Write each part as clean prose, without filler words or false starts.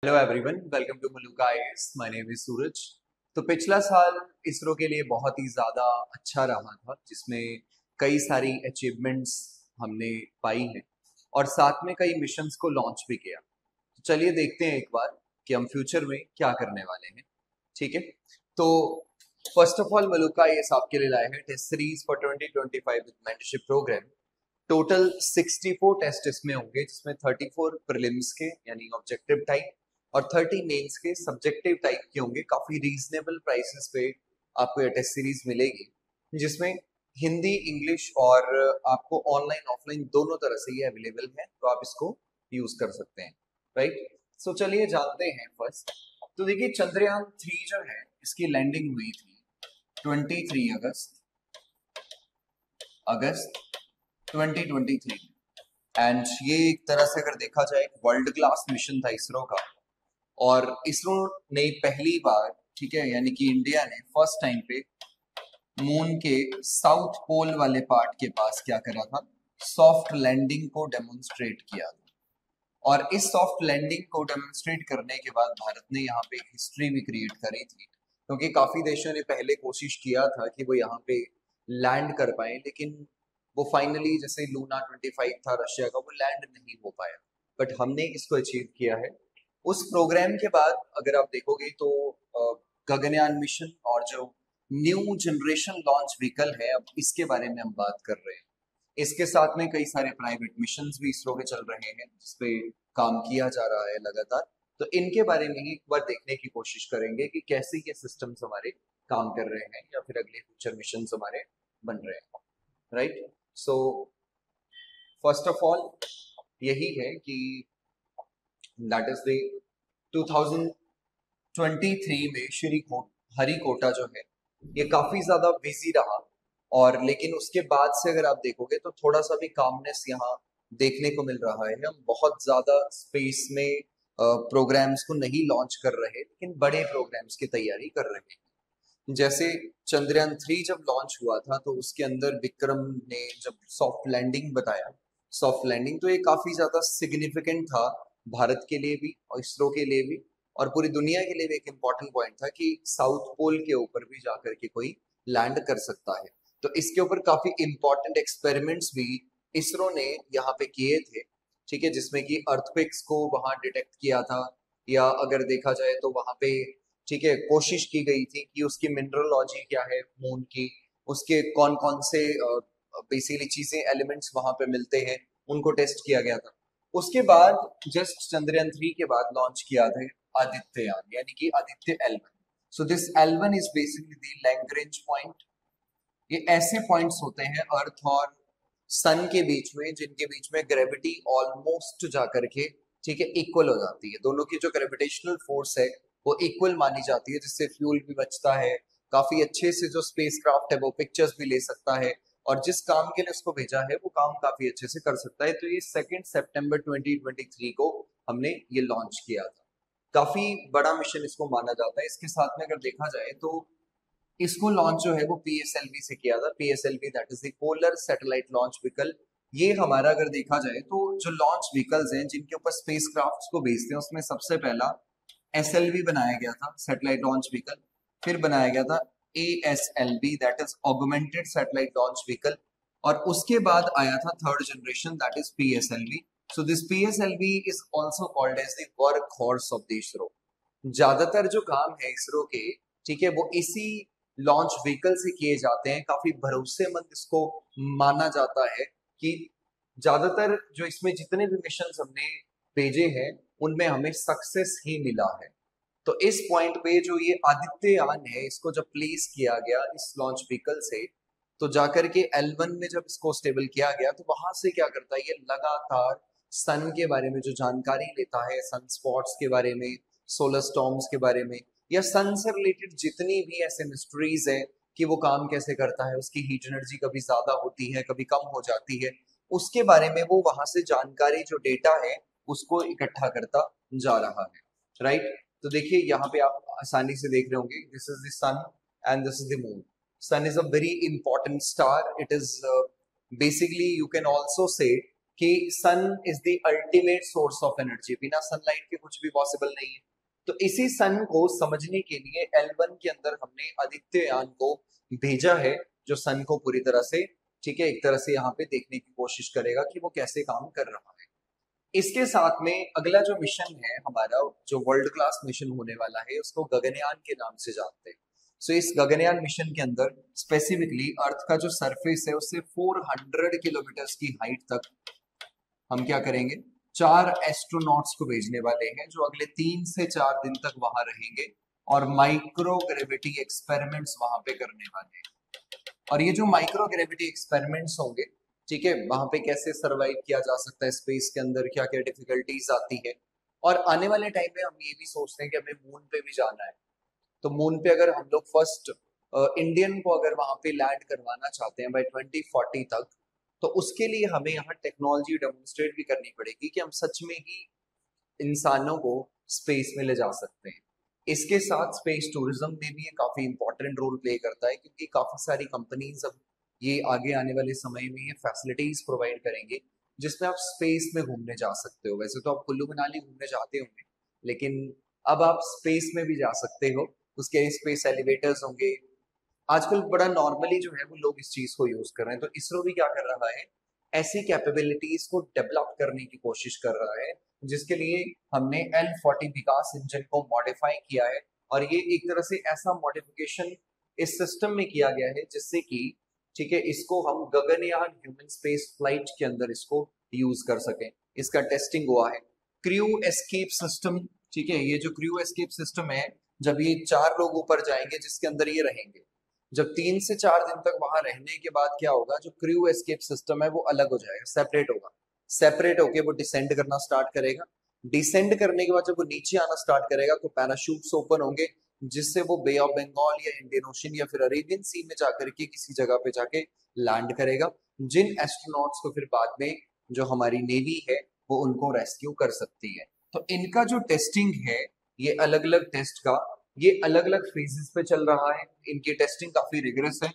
Hello everyone, welcome to Maluka IAS. My name is Suraj. तो पिछला साल इसरो के लिए बहुत ही ज़्यादा अच्छा रहा था, जिसमें कई सारी अचीवमेंट्स हमने पाई हैं और साथ में कई मिशंस को लॉन्च भी किया। तो चलिए देखते हैं एक बार कि हम फ्यूचर में क्या करने वाले हैं। ठीक है, तो first of all Maluka IAS आपके लिए लाए हैं test series for 2025 with mentorship program. Total 64 test इसमें होंगे, जिसमें 34 प्रीलिम्स के यानी ऑब्जेक्टिव टाइप और 30 मेंस के सब्जेक्टिव टाइप के होंगे। काफी रीजनेबल प्राइसेस पे आपको ये टेस्ट सीरीज मिलेगी, जिसमें हिंदी, इंग्लिश और आपको ऑनलाइन ऑफलाइन दोनों तरह से ये अवेलेबल है, तो आप इसको यूज कर सकते हैं। राइट, सो चलिए जानते हैं फर्स्ट। तो देखिए, चंद्रयान 3 जो है इसकी लैंडिंग हुई थी 23 अगस्त 2023 एंड ये एक तरह से अगर देखा जाए वर्ल्ड क्लास मिशन था इसरो का। और इसरो ने पहली बार, ठीक है, यानी कि इंडिया ने फर्स्ट टाइम पे मून के साउथ पोल वाले पार्ट के पास क्या करा था, सॉफ्ट लैंडिंग को डेमोन्स्ट्रेट किया था। और इस सॉफ्ट लैंडिंग को डेमोन्स्ट्रेट करने के बाद भारत ने यहाँ पे हिस्ट्री भी क्रिएट करी थी, क्योंकि काफी देशों ने पहले कोशिश किया था कि वो यहाँ पे लैंड कर पाए, लेकिन वो फाइनली, जैसे लूना 25 था रशिया का, वो लैंड नहीं हो पाया। बट हमने इसको अचीव किया है। उस प्रोग्राम के बाद अगर आप देखोगे तो गगनयान मिशन और जो न्यू जनरेशन लॉन्च व्हीकल है, अब इसके बारे में हम बात कर रहे हैं। इसके साथ में कई सारे प्राइवेट मिशंस भी इसरो के चल रहे हैं, जिसपे काम किया जा रहा है लगातार। तो इनके बारे में ही एक बार देखने की कोशिश करेंगे कि कैसे ये सिस्टम्स हमारे काम कर रहे हैं या फिर अगले फ्यूचर मिशंस हमारे बन रहे हैं। Right, so first of all यही है कि दैट इज द 2023 में हरिकोटा जो है ये काफी ज्यादा बिजी रहा। और लेकिन उसके बाद से अगर आप देखोगे तो थोड़ा सा भी कामनेस यहाँ देखने को मिल रहा है। हम बहुत ज्यादा स्पेस में प्रोग्राम्स को नहीं लॉन्च कर रहे, लेकिन बड़े प्रोग्राम्स की तैयारी कर रहे हैं। जैसे चंद्रयान 3 जब लॉन्च हुआ था तो उसके अंदर विक्रम ने जब सॉफ्ट लैंडिंग बताया, सॉफ्ट लैंडिंग, तो ये काफी ज्यादा सिग्निफिकेंट था भारत के लिए भी और इसरो के लिए भी और पूरी दुनिया के लिए भी। एक इम्पॉर्टेंट पॉइंट था कि साउथ पोल के ऊपर भी जाकर के कोई लैंड कर सकता है। तो इसके ऊपर काफी इंपॉर्टेंट एक्सपेरिमेंट्स भी इसरो ने यहाँ पे किए थे। ठीक है, जिसमें कि अर्थक्वेक्स को वहां डिटेक्ट किया था, या अगर देखा जाए तो वहां पे, ठीक है, कोशिश की गई थी कि उसकी मिनरलॉजी क्या है मून की, उसके कौन कौन से बेसिकली चीजें, एलिमेंट्स वहां पे मिलते हैं, उनको टेस्ट किया गया था। उसके बाद जस्ट चंद्रयान 3 के बाद लॉन्च किया था आदित्ययान, यानी कि Aditya L1। So this L1 is basically the Lagrange point. ये ऐसे पॉइंट्स होते हैं अर्थ और सन के बीच में, जिनके बीच में ग्रेविटी ऑलमोस्ट जाकर के, ठीक है, इक्वल हो जाती है। दोनों की जो ग्रेविटेशनल फोर्स है वो इक्वल मानी जाती है, जिससे फ्यूल भी बचता है। काफी अच्छे से जो स्पेसक्राफ्ट है वो पिक्चर्स भी ले सकता है, और जिस काम के लिए उसको भेजा है वो काम काफी अच्छे से कर सकता है। तो ये 2 सितंबर 2023 को हमने ये लॉन्च किया था। काफी बड़ा मिशन इसको माना जाता है। इसके साथ में अगर देखा जाए तो इसको लॉन्च जो है वो पीएसएलवी से किया था। PSLV that is the polar satellite launch vehicle. ये हमारा अगर देखा जाए तो जो लॉन्च व्हीकल्स हैं जिनके ऊपर स्पेस क्राफ्ट को भेजते हैं, उसमें सबसे पहला एसएलवी बनाया गया था, सैटेलाइट लॉन्च व्हीकल। फिर बनाया गया था ASLV that is augmented satellite launch vehicle. और उसके बाद आया था third generation that is PSLV. So this PSLV is also called as the work horse of the ISRO. ज्यादातर जो काम है इसरो के, ठीक है, वो इसी लॉन्च व्हीकल से किए जाते हैं। काफी भरोसेमंद इसको माना जाता है कि ज्यादातर जो इसमें जितने भी मिशन हमने भेजे हैं उनमें हमें सक्सेस ही मिला है। तो इस पॉइंट पे जो ये आदित्ययान है, इसको जब प्लेस किया गया इस लॉन्च व्हीकल से, तो जाकर के L1 में जब इसको स्टेबल किया गया तो वहां से क्या करता है, ये लगातार सन के बारे में जो जानकारी लेता है, सन स्पॉट्स के बारे में, सोलर स्टॉर्म्स के बारे में, या सन से रिलेटेड जितनी भी ऐसे मिस्ट्रीज है कि वो काम कैसे करता है, उसकी हीट एनर्जी कभी ज्यादा होती है कभी कम हो जाती है, उसके बारे में वो वहां से जानकारी, जो डेटा है, उसको इकट्ठा करता जा रहा है। राइट, तो देखिए यहाँ पे आप आसानी से देख रहे होंगे, this is the sun and this is the moon. Sun is a very important star. It is basically, you can also say कि sun is the ultimate source of energy, बिना सनलाइट के कुछ भी पॉसिबल नहीं है। तो इसी सन को समझने के लिए L1 के अंदर हमने आदित्ययान को भेजा है, जो सन को पूरी तरह से, ठीक है, एक तरह से यहाँ पे देखने की कोशिश करेगा कि वो कैसे काम कर रहा है। इसके साथ में अगला जो मिशन है हमारा, जो वर्ल्ड क्लास मिशन होने वाला है, उसको गगनयान के नाम से जानते हैं। सो इस गगनयान मिशन के अंदर स्पेसिफिकली अर्थ का जो सरफेस है उससे 400 किलोमीटर की हाइट तक हम क्या करेंगे, 4 एस्ट्रोनॉट्स को भेजने वाले हैं, जो अगले 3 से 4 दिन तक वहां रहेंगे और माइक्रो ग्रेविटी एक्सपेरिमेंट्स वहां पे करने वाले हैं। और ये जो माइक्रो ग्रेविटी एक्सपेरिमेंट्स होंगे, ठीक है, वहां पे कैसे सरवाइव किया जा सकता है स्पेस के अंदर, क्या क्या डिफिकल्टीज आती है। और आने वाले टाइम में हम ये भी सोचते हैं कि हमें मून पे भी जाना है। तो मून पे अगर हम लोग फर्स्ट इंडियन को अगर वहां पे लैंड करवाना चाहते हैं बाय 2040 तक, तो उसके लिए हमें यहाँ टेक्नोलॉजी डेमोन्स्ट्रेट भी करनी पड़ेगी कि हम सच में ही इंसानों को स्पेस में ले जा सकते हैं। इसके साथ स्पेस टूरिज्म में भी ये काफी इंपॉर्टेंट रोल प्ले करता है, क्योंकि काफी सारी कंपनीज अब ये आगे आने वाले समय में ये फैसिलिटीज प्रोवाइड करेंगे जिसमें आप स्पेस में घूमने जा सकते हो। वैसे तो आप कुल्लू मनाली घूमने जाते होंगे, लेकिन अब आप स्पेस में भी जा सकते हो। उसके लिए स्पेस एलिवेटर्स होंगे। आजकल बड़ा नॉर्मली जो है वो लोग इस चीज को यूज कर रहे हैं। तो इसरो भी क्या कर रहा है, ऐसी कैपेबिलिटीज को डेवलप करने की कोशिश कर रहा है, जिसके लिए हमने L40 विकास इंजन को मॉडिफाई किया है। और ये एक तरह से ऐसा मॉडिफिकेशन इस सिस्टम में किया गया है जिससे कि, ठीक है, इसको हम गगनयान ह्यूमन स्पेस फ्लाइट के अंदर इसको यूज कर सकें। इसका टेस्टिंग हुआ है। क्रू एस्केप सिस्टम, ठीक है, ये जो क्रू एस्केप सिस्टम है, जब ये 4 लोग ऊपर जाएंगे जिसके अंदर ये रहेंगे, जब 3 से 4 दिन तक वहां रहने के बाद क्या होगा, जो क्रू एस्केप सिस्टम है वो अलग हो जाएगा, सेपरेट होगा। सेपरेट होके वो डिसेंड करना स्टार्ट करेगा। डिसेंड करने के बाद जब वो नीचे आना स्टार्ट करेगा तो पैराशूट्स ओपन होंगे, जिससे वो बे ऑफ बंगाल या इंडियन ओशन या फिर अरेबियन सी में जाकर के किसी जगह पे जाके लैंड करेगा, जिन एस्ट्रोनॉट्स को फिर बाद में जो हमारी नेवी है वो उनको रेस्क्यू कर सकती है। तो इनका जो टेस्टिंग है, ये अलग अलग टेस्ट का, ये अलग अलग फेजेस पे चल रहा है। इनकी टेस्टिंग काफी रिगरस है।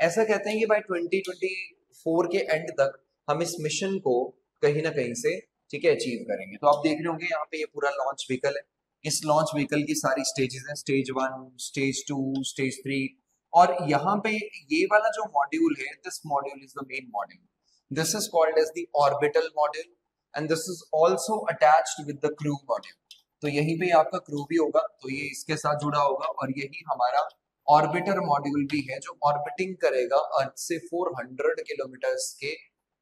ऐसा कहते हैं कि बाय 2024 के एंड तक हम इस मिशन को कहीं ना कहीं से, ठीक है, अचीव करेंगे। तो आप देख रहे होंगे यहाँ पे ये पूरा लॉन्च व्हीकल है। इस लॉन्च व्हीकल की सारी स्टेजेस हैं, स्टेज 1, स्टेज 2, स्टेज 3। और यहाँ पे ये वाला जो मॉड्यूल है, this module is the main module. This is called as the orbital module and this is also attached with the crew module. तो यहीं पे आपका क्रू भी होगा, तो ये इसके साथ जुड़ा होगा। और यही हमारा ऑर्बिटर मॉड्यूल भी है, जो ऑर्बिटिंग करेगा अर्थ से 400 किलोमीटर्स के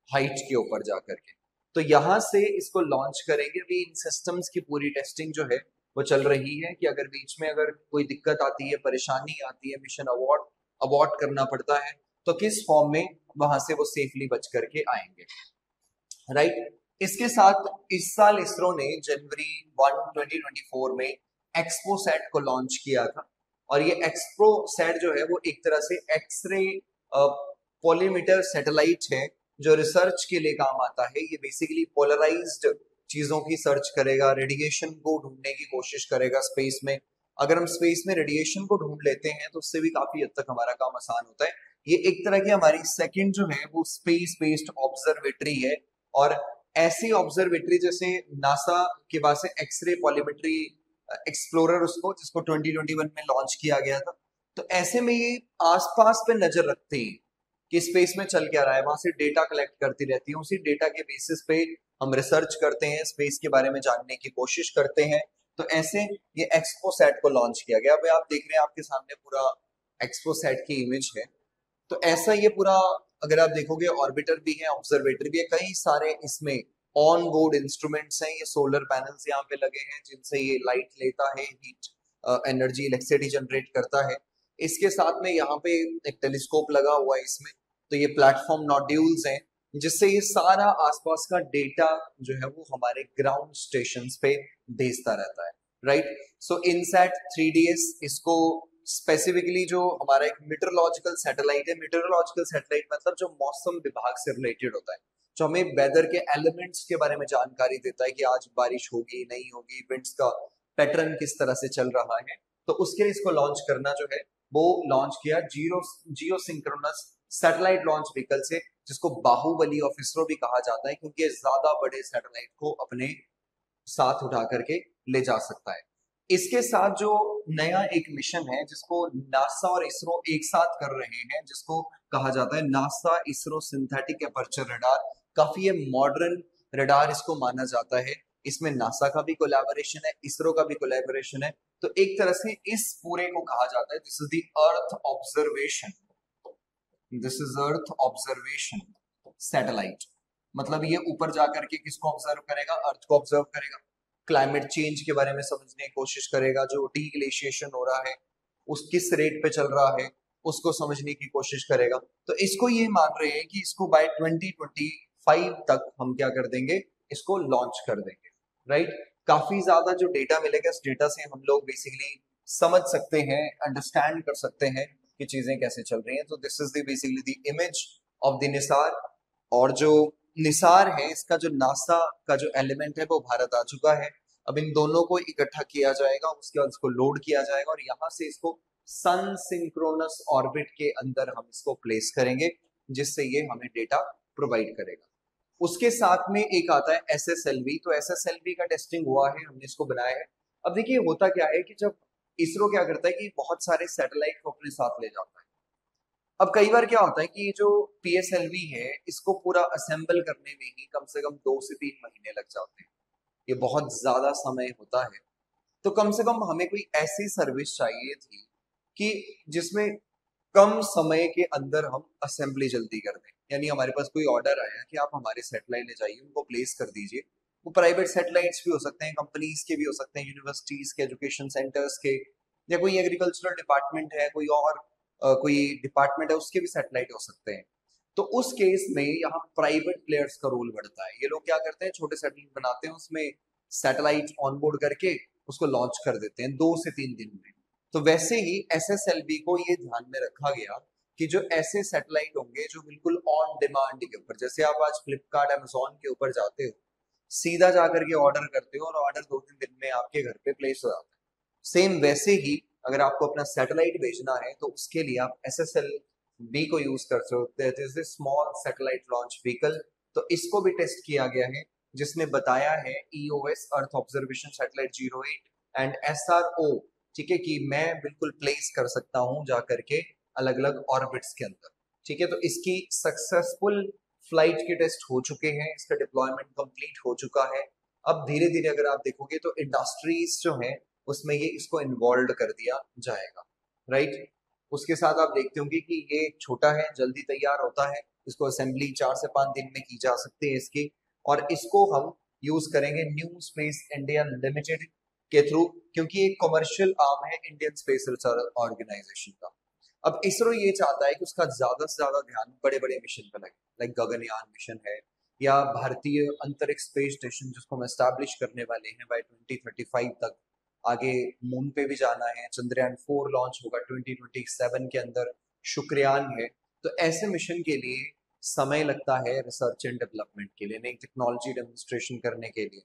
हाइट के ऊपर जाकर के। तो यहाँ से इसको लॉन्च करेंगे। अभी इन सिस्टम्स की पूरी टेस्टिंग जो है वो चल रही है, कि अगर बीच में अगर कोई दिक्कत आती है, परेशानी आती है, मिशन अबॉर्ट करना पड़ता है, तो किस फॉर्म में वहां से वो सेफली बच करके आएंगे, राइट। इसके साथ इस साल इसरो ने जनवरी 1, 2024 में एक्सपोसैट को लॉन्च किया था। और ये एक्सपोसैट जो है वो एक तरह से एक्सरे पॉलीमीटर सैटेलाइट है, जो रिसर्च के लिए काम आता है। ये बेसिकली पोलराइज्ड चीजों की सर्च करेगा, रेडिएशन को ढूंढने की कोशिश करेगा स्पेस में। अगर हम स्पेस में रेडिएशन को ढूंढ लेते हैं तो उससे भी काफी हद तक हमारा काम आसान होता है। ये एक तरह की हमारी सेकंड जो है वो स्पेस बेस्ड ऑब्जर्वेटरी है। और ऐसी ऑब्जर्वेटरी जैसे नासा के पास है एक्सरे पॉलीमेट्री एक्सप्लोरर, उसको जिसको 2021 में लॉन्च किया गया था। तो ऐसे में ये आसपास पे नजर रखते हैं कि स्पेस में चल क्या रहा है, वहां से डेटा कलेक्ट करती रहती है। उसी डेटा के बेसिस पे हम रिसर्च करते हैं, स्पेस के बारे में जानने की कोशिश करते हैं। तो ऐसे ये एक्सपोसैट को लॉन्च किया गया। अब आप देख रहे हैं आपके सामने पूरा एक्सपोसैट की इमेज है। तो ऐसा ये पूरा, अगर आप देखोगे, ऑर्बिटर भी है, ऑब्जर्वेटरी भी है, कई सारे इसमें ऑन बोर्ड इंस्ट्रूमेंट्स हैं। ये सोलर पैनल्स यहाँ पे लगे हैं जिनसे ये लाइट लेता है, हीट एनर्जी इलेक्ट्रिसिटी जनरेट करता है। इसके साथ में यहाँ पे एक टेलीस्कोप लगा हुआ है इसमें। तो ये प्लेटफॉर्म नॉड्यूल्स हैं जिससे ये सारा आसपास का डेटा जो है वो हमारे ग्राउंड स्टेशन पे भेजता रहता है, राइट। सो इनसैट 3DS, इसको स्पेसिफिकली जो हमारा एक मीटरोलॉजिकल सैटेलाइट है। मीटरोलॉजिकल सैटेलाइट मतलब जो मौसम विभाग से रिलेटेड होता है, जो हमें वेदर के एलिमेंट्स के बारे में जानकारी देता है कि आज बारिश होगी नहीं होगी, विंड्स का पैटर्न किस तरह से चल रहा है। तो उसके लिए इसको लॉन्च करना जो है वो लॉन्च किया जियो सिंक्रोनस सैटेलाइट लॉन्च व्हीकल से, जिसको बाहुबली ऑफ इसरो भी कहा जाता है, क्योंकि ये ज्यादा बड़े सैटेलाइट को अपने साथ उठा करके ले जा सकता है। इसके साथ जो नया एक मिशन है जिसको नासा और इसरो एक साथ कर रहे हैं, जिसको कहा जाता है NASA ISRO synthetic aperture radar, काफी ये मॉडर्न रडार इसको माना जाता है। इसमें नासा का भी कोलैबोरेशन है, इसरो का भी कोलैबोरेशन है। तो एक तरह से इस पूरे को कहा जाता है this is the earth observation, this is earth observation satellite. मतलब ये ऊपर जाकर के किसको ऑब्जर्व करेगा? अर्थ को ऑब्जर्व करेगा, क्लाइमेट चेंज के बारे में समझने की कोशिश करेगा, जो डी ग्लेशिएशन हो रहा है उस किस रेट पे चल रहा है उसको समझने की कोशिश करेगा। तो इसको ये मान रहे हैं कि इसको बाय 2025 तक हम क्या कर देंगे, इसको लॉन्च कर देंगे, राइट। काफी ज्यादा जो डेटा मिलेगा, इस डेटा से हम लोग बेसिकली समझ सकते हैं, अंडरस्टैंड कर सकते हैं कि चीजें कैसे चल रही हैं। तो this is the basically the image of the Nisar. और जो निसार है इसका जो नासा का जो एलिमेंट है वो भारत आ चुका है। अब इन दोनों को इकट्ठा किया जाएगा, उसके बाद इसको लोड किया जाएगा और यहाँ से इसको सन सिंक्रोनस ऑर्बिट के अंदर हम इसको प्लेस करेंगे, जिससे ये हमें डेटा प्रोवाइड करेगा। उसके साथ में एक आता है SSLV। तो SSLV का टेस्टिंग हुआ है, हमने इसको बनाया है। अब देखिए होता क्या है कि जब इसरो क्या करता है कि बहुत सारे सैटेलाइट को अपने साथ ले जाता है। अब कई बार क्या होता है कि ये जो PSLV है इसको पूरा असेंबल करने में ही कम से कम 2 से 3 महीने लग जाते हैं। ये बहुत ज्यादा समय होता है। तो कम से कम हमें कोई ऐसी सर्विस चाहिए थी कि जिसमें कम समय के अंदर हम असेंबली जल्दी कर दें। यानी हमारे पास कोई ऑर्डर आया कि आप हमारे सैटेलाइट ले जाइए, उनको प्लेस कर दीजिए। वो प्राइवेट सैटेलाइट्स भी हो सकते हैं, कंपनीज के भी हो सकते हैं, यूनिवर्सिटीज के, एजुकेशन सेंटर्स के, या कोई एग्रीकल्चरल डिपार्टमेंट है, कोई और कोई डिपार्टमेंट है उसके भी सैटेलाइट हो सकते हैं। तो उस केस में यहाँ प्राइवेट प्लेयर्स का रोल बढ़ता है। ये लोग क्या करते हैं, छोटे सैटेलाइट बनाते हैं, उसमें सैटेलाइट ऑनबोर्ड करके उसको लॉन्च कर देते हैं 2 से 3 दिन में। तो वैसे ही SSLV को ये ध्यान में रखा गया कि जो ऐसे सैटेलाइट होंगे जो बिल्कुल ऑन डिमांड के ऊपर, जैसे आप आज फ्लिपकार्ट अमेजोन के ऊपर जाते हो, सीधा जाकर के ऑर्डर करते हो और ऑर्डर 2-3 दिन में आपके घर पे प्लेस हो जाता है। सेम वैसे ही अगर आपको अपना सैटेलाइट भेजना है तो उसके लिए आप SSLV को यूज कर सकते हैं, स्मॉल सैटेलाइट लॉन्च व्हीकल। तो इसको भी टेस्ट किया गया है, जिसने बताया है EOS earth observation satellite 08 and SRO, ठीक है, कि मैं बिल्कुल प्लेस कर सकता हूं जा करके अलग अलग ऑर्बिट्स के अंदर। ठीक है, तो इसकी सक्सेसफुल फ्लाइट के टेस्ट हो चुके हैं, इसका डिप्लॉयमेंट कंप्लीट हो चुका है। अब धीरे धीरे अगर आप देखोगे तो इंडस्ट्रीज जो है उसमें ये इसको इन्वॉल्व कर दिया जाएगा, राइट। उसके साथ आप देखते होंगे कि ये छोटा है, जल्दी तैयार होता है, इसको असेंबली 4 से 5 दिन में की जा सकती है इसकी। और इसको हम यूज करेंगे न्यू स्पेस इंडिया लिमिटेड के थ्रू, क्योंकि एक कमर्शियल आर्म है इंडियन स्पेस रिसर्च ऑर्गेनाइजेशन का। अब इसरो ये चाहता है कि उसका ज्यादा से ज्यादा ध्यान बड़े बड़े मिशन पर लगे, लाइक गगनयान मिशन है, या भारतीय अंतरिक्ष स्पेस स्टेशन जिसको हम एस्टैब्लिश करने वाले हैं बाय 2035 तक। आगे मून पे भी जाना है, चंद्रयान 4 लॉन्च होगा 2027 के अंदर, शुक्रयान है। तो ऐसे मिशन के लिए समय लगता है रिसर्च एंड डेवलपमेंट के लिए, नई टेक्नोलॉजी डेमोन्स्ट्रेशन करने के लिए।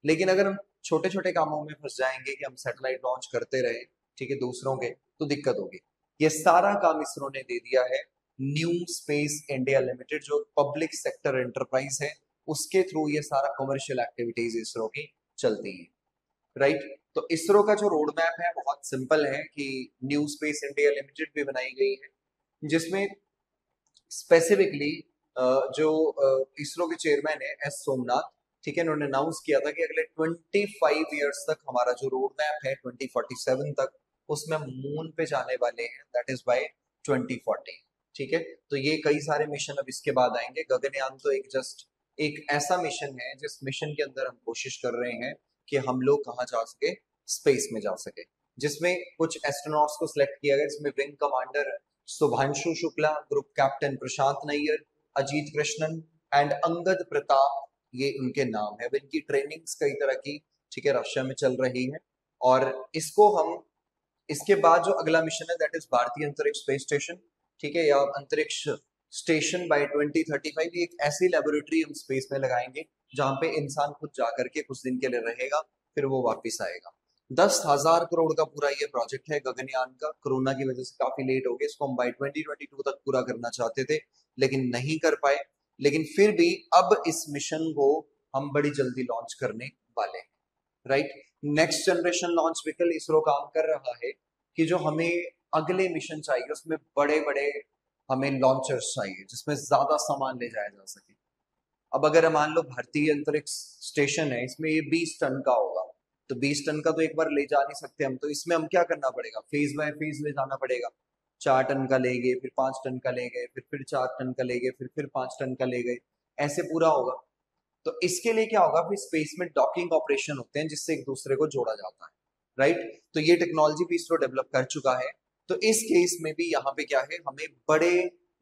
लेकिन अगर हम छोटे छोटे कामों में फंस जाएंगे कि हम सैटेलाइट लॉन्च करते रहे, ठीक है, दूसरों के, तो दिक्कत होगी। ये सारा काम इसरो ने दे दिया है न्यू स्पेस इंडिया लिमिटेड, जो पब्लिक सेक्टर एंटरप्राइज है, उसके थ्रू ये सारा कमर्शियल एक्टिविटीज इसरो की चलती है, राइट। तो इसरो का जो रोड मैप है बहुत सिंपल है कि न्यू स्पेस इंडिया लिमिटेड भी बनाई गई है, जिसमें स्पेसिफिकली जो इसरो के चेयरमैन है S सोमनाथ, ठीक है, उन्होंने अनाउंस किया था कि अगले 25 इयर्स तक हमारा जो रोड मैप है 2047 तक, उसमें हम मून पे जाने वाले हैं, दैट इज बाय 2040। ठीक है, तो ये कई सारे मिशन अब इसके बाद आएंगे। गगनयान तो एक जस्ट एक ऐसा मिशन है जिस मिशन के अंदर हम कोशिश कर रहे हैं कि हम लोग कहाँ जा सके, स्पेस में जा सके, जिसमें कुछ एस्ट्रोनॉट्स को सिलेक्ट किया गया, जिसमें wing commander Shubhanshu Shukla, group captain Prashant Nair, Ajit Krishnan and Angad Pratap, ये उनके नाम है। इनकी ट्रेनिंग्स कई तरह की, ठीक है, रशिया में चल रही है। और इसको हम इसके बाद जो अगला मिशन है दैट इज भारतीय अंतरिक्ष स्पेस स्टेशन, ठीक है, या अंतरिक्ष स्टेशन बाय 2035। एक ऐसी लेबोरेटरी हम स्पेस में लगाएंगे जहां पे इंसान खुद जा करके कुछ दिन के लिए रहेगा, फिर वो वापस आएगा। 10,000 करोड़ का पूरा ये प्रोजेक्ट है गगनयान का। कोरोना की वजह से काफी लेट हो गया, इसको हम बाई 2022 तक पूरा करना चाहते थे लेकिन नहीं कर पाए। लेकिन फिर भी अब इस मिशन को हम बड़ी जल्दी लॉन्च करने वाले हैं, right. Next generation launch vehicle ISRO काम कर रहा है कि जो हमें अगले मिशन चाहिए उसमें बड़े बड़े हमें लॉन्चर्स चाहिए जिसमें ज्यादा सामान ले जाया जा सके। अब अगर मान लो भारतीय अंतरिक्ष स्टेशन है, इसमें ये 20 टन का होगा, तो 20 टन का तो एक बार ले जा नहीं सकते हम, तो इसमें हम क्या करना पड़ेगा, फेज बाय फेज ले जाना पड़ेगा। 4 टन का ले गए, फिर 5 टन का ले गए, फिर 4 टन का ले गए, फिर 5 टन का ले गए, ऐसे पूरा होगा। तो इसके लिए क्या होगा, फिर स्पेस में डॉकिंग ऑपरेशन होते हैं जिससे एक दूसरे को जोड़ा जाता है, राइट। तो ये टेक्नोलॉजी भी इसरो डेवलप कर चुका है। तो इस केस में भी यहाँ पे क्या है, हमें बड़े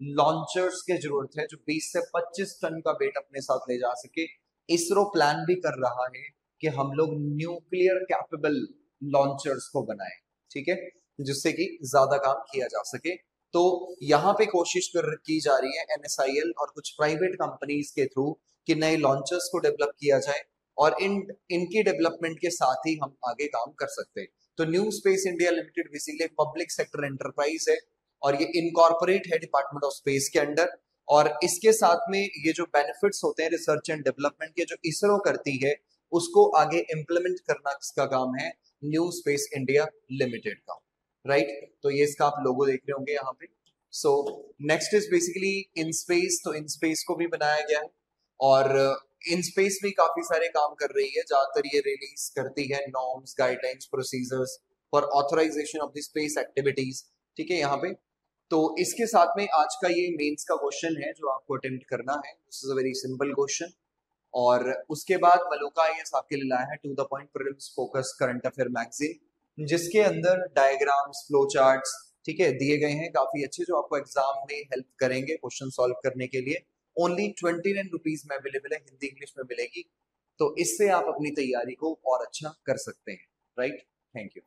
लॉन्चर्स की जरूरत है जो 20 से 25 टन का वेट अपने साथ ले जा सके। इसरो प्लान भी कर रहा है कि हम लोग न्यूक्लियर कैपेबल लॉन्चर्स को बनाएं, ठीक है, जिससे कि ज्यादा काम किया जा सके। तो यहाँ पे कोशिश की जा रही है NSIL और कुछ प्राइवेट कंपनीज के थ्रू कि नए लॉन्चर्स को डेवलप किया जाए और इनकी डेवलपमेंट के साथ ही हम आगे काम कर सकते हैं। तो new space India limited basically public sector enterprise है और ये इनकॉर्पोरेट है डिपार्टमेंट ऑफ स्पेस के अंडर। और इसके साथ में ये जो बेनिफिट्स होते हैं रिसर्च एंड डेवलपमेंट के जो इसरो करती है उसको आगे इम्प्लीमेंट करना इसका काम है न्यू स्पेस इंडिया लिमिटेड का, राइट। तो ये इसका आप लोगो देख रहे होंगे यहाँ पे। So next is basically in space. तो इन स्पेस को भी बनाया गया है और इन स्पेस भी काफी सारे काम कर रही है। ज्यादातर ये रिलीज करती है norms, guidelines, procedures for authorization of the space activities, ठीक है यहाँ पे। तो इसके साथ में आज का ये मेंस का क्वेश्चन है जो आपको अटेम्प्ट करना है। This is a very simple question. और उसके बाद मलुका आईएएस आपके लिए लाया है to the point prelims focus current affair magazine, जिसके अंदर डायग्राम्स, फ्लो चार्ट्स, ठीक है, दिए गए हैं काफी अच्छे जो आपको एग्जाम में हेल्प करेंगे क्वेश्चन सॉल्व करने के लिए। ओनली 29 रुपीज में अवेलेबल है, हिंदी इंग्लिश में मिलेगी। तो इससे आप अपनी तैयारी को और अच्छा कर सकते हैं, राइट। Thank you.